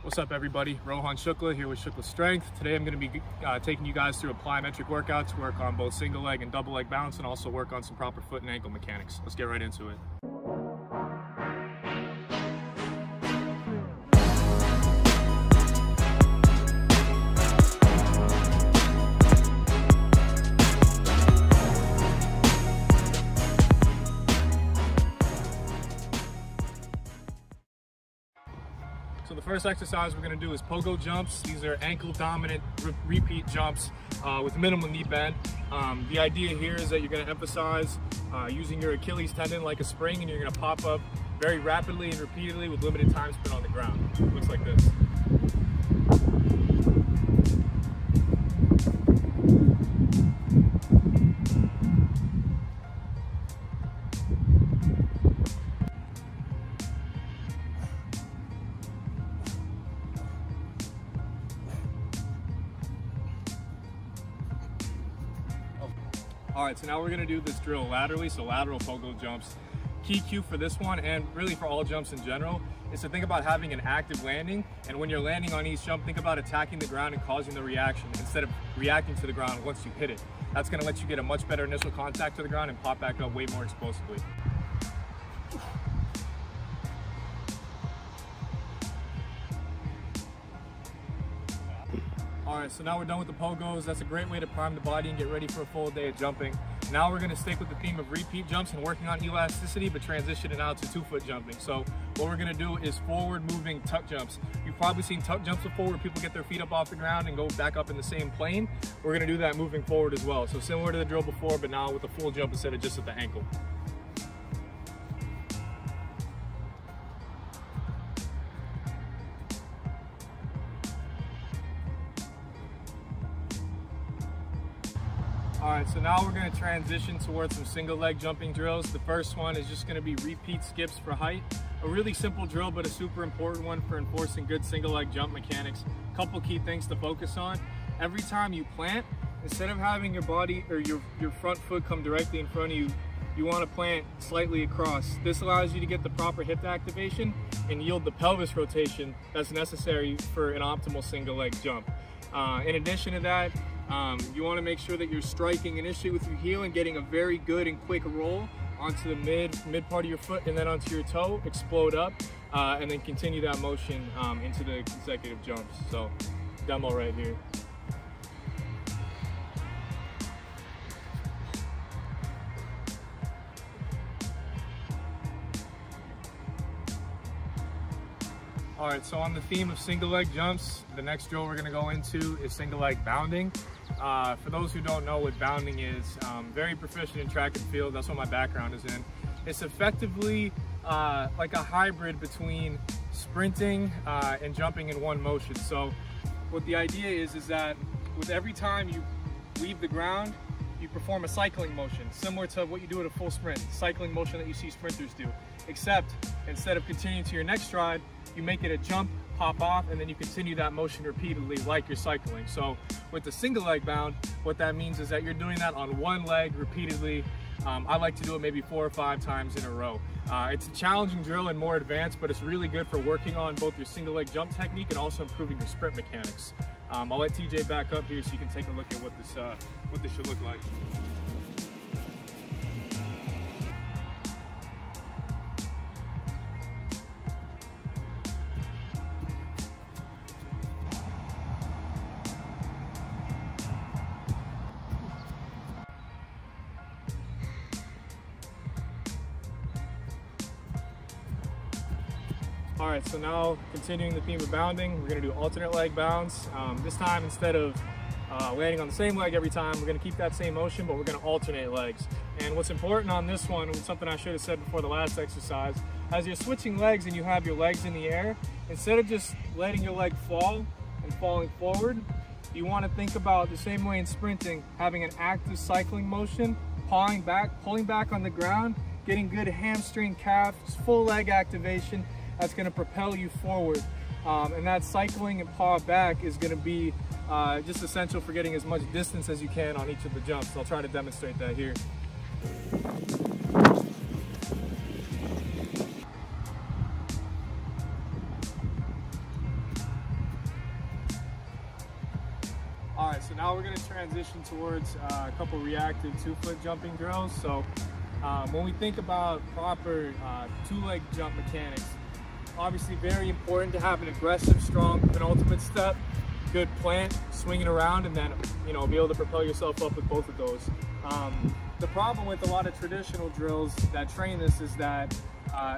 What's up everybody, Rohan Shukla here with Shukla Strength. Today I'm going to be taking you guys through a plyometric workout to work on both single leg and double leg balance and also work on some proper foot and ankle mechanics. Let's get right into it. So the first exercise we're going to do is Pogo Jumps. These are ankle dominant repeat jumps with minimal knee bend. The idea here is that you're going to emphasize using your Achilles tendon like a spring, and you're going to pop up very rapidly and repeatedly with limited time spent on the ground. It looks like this. All right, so now we're gonna do this drill laterally, so lateral pogo jumps. Key cue for this one, and really for all jumps in general, is to think about having an active landing, and when you're landing on each jump, think about attacking the ground and causing the reaction instead of reacting to the ground once you hit it. That's gonna let you get a much better initial contact to the ground and pop back up way more explosively. All right, so now we're done with the pogos. That's a great way to prime the body and get ready for a full day of jumping. Now we're gonna stick with the theme of repeat jumps and working on elasticity, but transition it out to 2-foot jumping. So what we're gonna do is forward moving tuck jumps. You've probably seen tuck jumps before where people get their feet up off the ground and go back up in the same plane. We're gonna do that moving forward as well. So similar to the drill before, but now with a full jump instead of just at the ankle. All right, so now we're gonna transition towards some single leg jumping drills. The first one is just gonna be repeat skips for height. A really simple drill, but a super important one for enforcing good single leg jump mechanics. Couple key things to focus on. Every time you plant, instead of having your body or your front foot come directly in front of you, you wanna plant slightly across. This allows you to get the proper hip activation and yield the pelvis rotation that's necessary for an optimal single leg jump. In addition to that, you want to make sure that you're striking initially with your heel and getting a very good and quick roll onto the mid part of your foot and then onto your toe, explode up, and then continue that motion into the consecutive jumps. So demo right here. All right, so on the theme of single leg jumps, the next drill we're gonna go into is single leg bounding. For those who don't know what bounding is, very proficient in track and field, that's what my background is in. It's effectively like a hybrid between sprinting and jumping in one motion. So what the idea is that with every time you leave the ground, you perform a cycling motion, similar to what you do at a full sprint, cycling motion that you see sprinters do. Except instead of continuing to your next stride, you make it a jump, pop off, and then you continue that motion repeatedly like you're cycling. So with the single leg bound, what that means is that you're doing that on one leg repeatedly. I like to do it maybe 4 or 5 times in a row. It's a challenging drill and more advanced, but it's really good for working on both your single leg jump technique and also improving your sprint mechanics. I'll let TJ back up here so you can take a look at what this should look like. All right, so now continuing the theme of bounding, we're gonna do alternate leg bounds. This time, instead of landing on the same leg every time, we're gonna keep that same motion, but we're gonna alternate legs. And what's important on this one, and something I should have said before the last exercise, as you're switching legs and you have your legs in the air, instead of just letting your leg fall and falling forward, you wanna think about the same way in sprinting, having an active cycling motion, pulling back on the ground, getting good hamstring, calf, full leg activation. That's going to propel you forward, and that cycling and paw back is going to be just essential for getting as much distance as you can on each of the jumps. I'll try to demonstrate that here. Alright, so now we're going to transition towards a couple reactive 2-foot jumping drills. So when we think about proper 2-leg jump mechanics, obviously very important to have an aggressive, strong penultimate step, good plant, swinging around, and then be able to propel yourself up with both of those. The problem with a lot of traditional drills that train this is that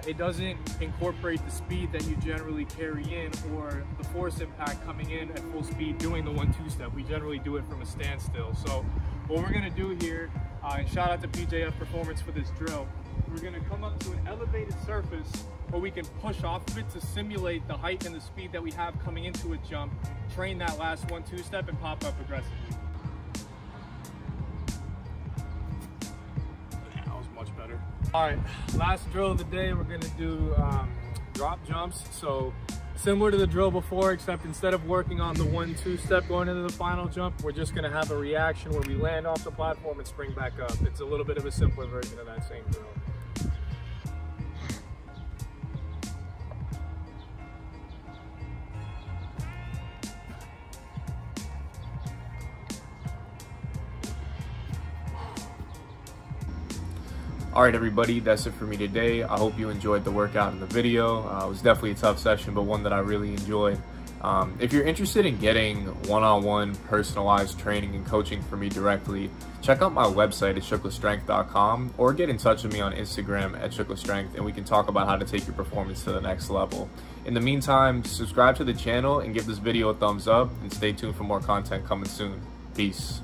it doesn't incorporate the speed that you generally carry in or the force impact coming in at full speed doing the 1-2 step. We generally do it from a standstill. So what we're going to do here, and shout out to PJF Performance for this drill, we're going to come up to an elevated surface where we can push off of it to simulate the height and the speed that we have coming into a jump, train that last 1-2 step, and pop up aggressively. Yeah, that was much better. All right, last drill of the day, we're gonna do drop jumps. So similar to the drill before, except instead of working on the 1-2 step going into the final jump, we're just gonna have a reaction where we land off the platform and spring back up. It's a little bit of a simpler version of that same drill. Alright everybody, that's it for me today. I hope you enjoyed the workout and the video. It was definitely a tough session, but one that I really enjoyed. If you're interested in getting one-on-one personalized training and coaching from me directly, check out my website at shuklastrength.com or get in touch with me on Instagram at shuklastrength, and we can talk about how to take your performance to the next level. In the meantime, subscribe to the channel and give this video a thumbs up, and stay tuned for more content coming soon. Peace.